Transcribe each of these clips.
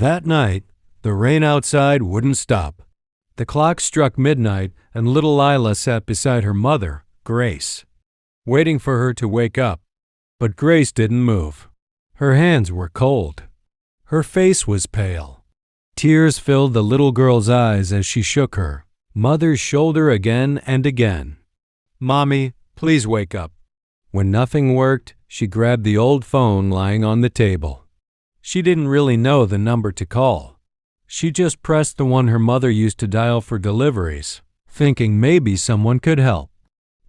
That night, the rain outside wouldn't stop. The clock struck midnight, and little Lila sat beside her mother, Grace, waiting for her to wake up. But Grace didn't move. Her hands were cold. Her face was pale. Tears filled the little girl's eyes as she shook her mother's shoulder again and again. "Mommy, please wake up." When nothing worked, she grabbed the old phone lying on the table. She didn't really know the number to call. She just pressed the one her mother used to dial for deliveries, thinking maybe someone could help.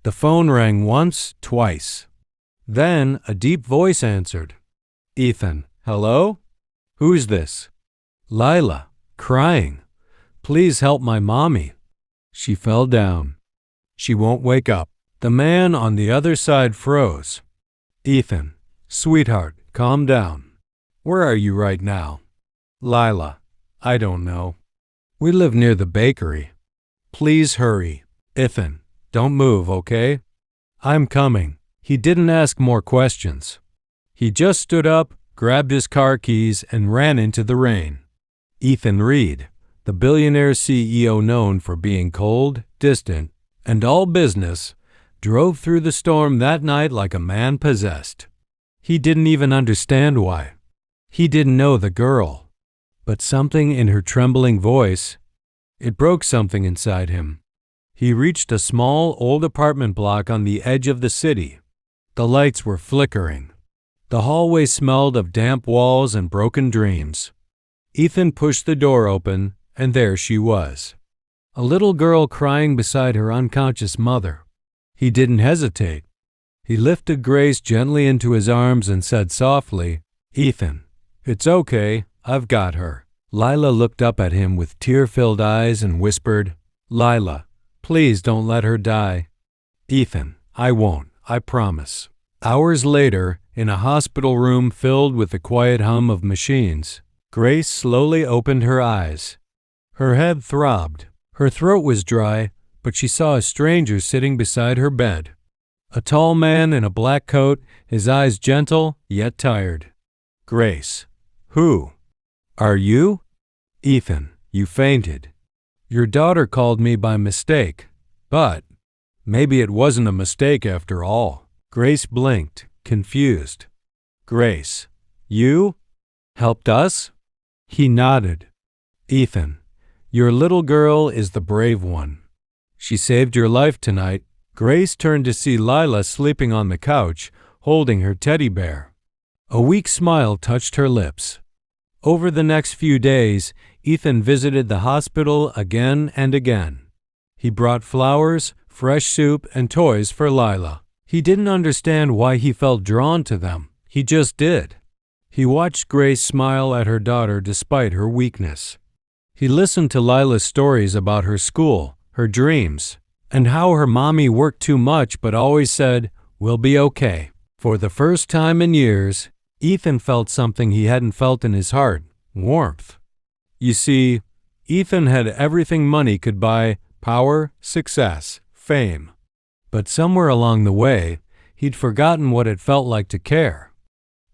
The phone rang once, twice. Then a deep voice answered. "Ethan, hello? Who's this?" "Lila, crying. Please help my mommy." She fell down. "She won't wake up." The man on the other side froze. "Ethan, sweetheart, calm down. Where are you right now?" "Lila, I don't know. We live near the bakery. Please hurry. Ethan, don't move, okay? I'm coming." He didn't ask more questions. He just stood up, grabbed his car keys, and ran into the rain. Ethan Reed, the billionaire CEO known for being cold, distant, and all business, drove through the storm that night like a man possessed. He didn't even understand why. He didn't know the girl. But something in her trembling voice, it broke something inside him. He reached a small, old apartment block on the edge of the city. The lights were flickering. The hallway smelled of damp walls and broken dreams. Ethan pushed the door open, and there she was. A little girl crying beside her unconscious mother. He didn't hesitate. He lifted Grace gently into his arms and said softly, "Ethan, it's okay, I've got her." Lila looked up at him with tear-filled eyes and whispered, "Lila, please don't let her die." "Ethan, I won't, I promise." Hours later, in a hospital room filled with the quiet hum of machines, Grace slowly opened her eyes. Her head throbbed. Her throat was dry, but she saw a stranger sitting beside her bed. A tall man in a black coat, his eyes gentle yet tired. "Grace, who are you?" "Ethan, you fainted. Your daughter called me by mistake, but maybe it wasn't a mistake after all." Grace blinked, confused. "Grace, you helped us?" He nodded. "Ethan, your little girl is the brave one. She saved your life tonight." Grace turned to see Lila sleeping on the couch, holding her teddy bear. A weak smile touched her lips. Over the next few days, Ethan visited the hospital again and again. He brought flowers, fresh soup, and toys for Lila. He didn't understand why he felt drawn to them. He just did. He watched Grace smile at her daughter despite her weakness. He listened to Lila's stories about her school, her dreams, and how her mommy worked too much but always said, "We'll be okay." For the first time in years, Ethan felt something he hadn't felt in his heart, warmth. You see, Ethan had everything money could buy: power, success, fame. But somewhere along the way, he'd forgotten what it felt like to care.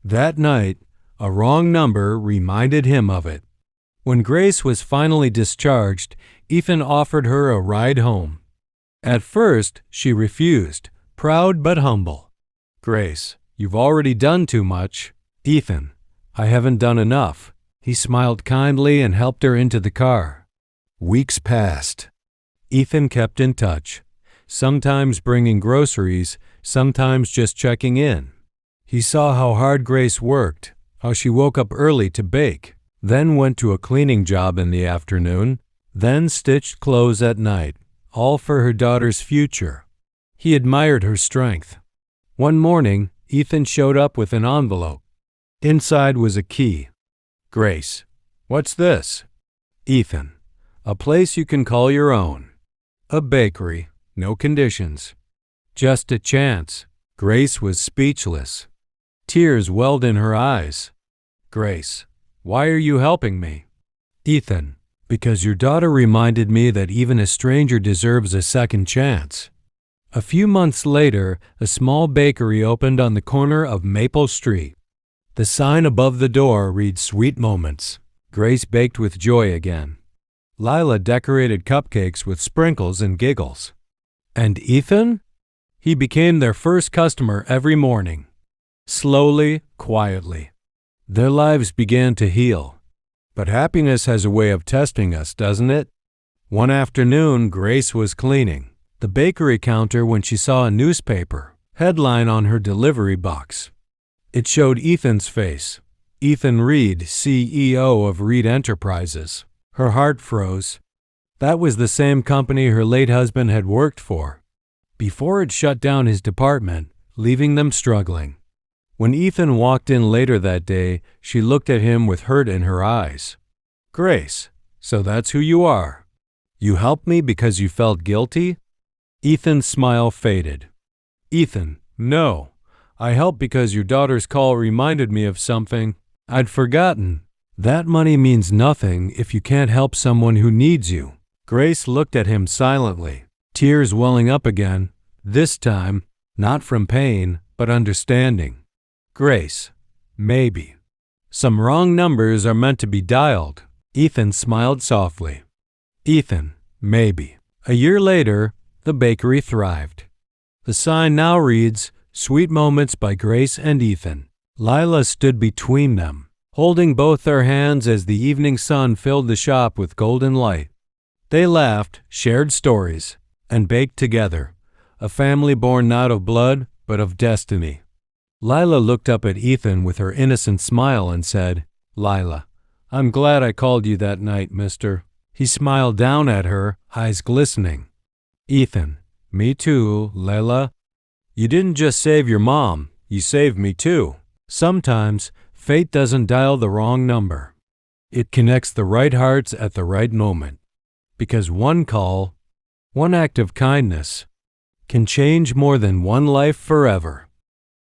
That night, a wrong number reminded him of it. When Grace was finally discharged, Ethan offered her a ride home. At first, she refused, proud but humble. "Grace, you've already done too much." "Ethan, I haven't done enough." He smiled kindly and helped her into the car. Weeks passed. Ethan kept in touch, sometimes bringing groceries, sometimes just checking in. He saw how hard Grace worked, how she woke up early to bake, then went to a cleaning job in the afternoon, then stitched clothes at night, all for her daughter's future. He admired her strength. One morning, Ethan showed up with an envelope. Inside was a key. "Grace, what's this?" "Ethan, a place you can call your own. A bakery, no conditions. Just a chance." Grace was speechless. Tears welled in her eyes. "Grace, why are you helping me?" "Ethan, because your daughter reminded me that even a stranger deserves a second chance." A few months later, a small bakery opened on the corner of Maple Street. The sign above the door read "Sweet Moments." Grace baked with joy again. Lila decorated cupcakes with sprinkles and giggles. And Ethan? He became their first customer every morning. Slowly, quietly. Their lives began to heal. But happiness has a way of testing us, doesn't it? One afternoon, Grace was cleaning the bakery counter when she saw a newspaper headline on her delivery box. It showed Ethan's face. Ethan Reed, CEO of Reed Enterprises. Her heart froze. That was the same company her late husband had worked for, before it shut down his department, leaving them struggling. When Ethan walked in later that day, she looked at him with hurt in her eyes. "Grace, so that's who you are. You helped me because you felt guilty?" Ethan's smile faded. "Ethan, no. I helped because your daughter's call reminded me of something I'd forgotten. That money means nothing if you can't help someone who needs you." Grace looked at him silently, tears welling up again, this time not from pain, but understanding. "Grace, maybe. Some wrong numbers are meant to be dialed." Ethan smiled softly. "Ethan, maybe." A year later, the bakery thrived. The sign now reads, "Sweet Moments by Grace and Ethan." Lila stood between them, holding both their hands as the evening sun filled the shop with golden light. They laughed, shared stories, and baked together, a family born not of blood, but of destiny. Lila looked up at Ethan with her innocent smile and said, "Lila, I'm glad I called you that night, mister." He smiled down at her, eyes glistening. "Ethan, me too, Lila. You didn't just save your mom, you saved me too." Sometimes, fate doesn't dial the wrong number. It connects the right hearts at the right moment. Because one call, one act of kindness, can change more than one life forever.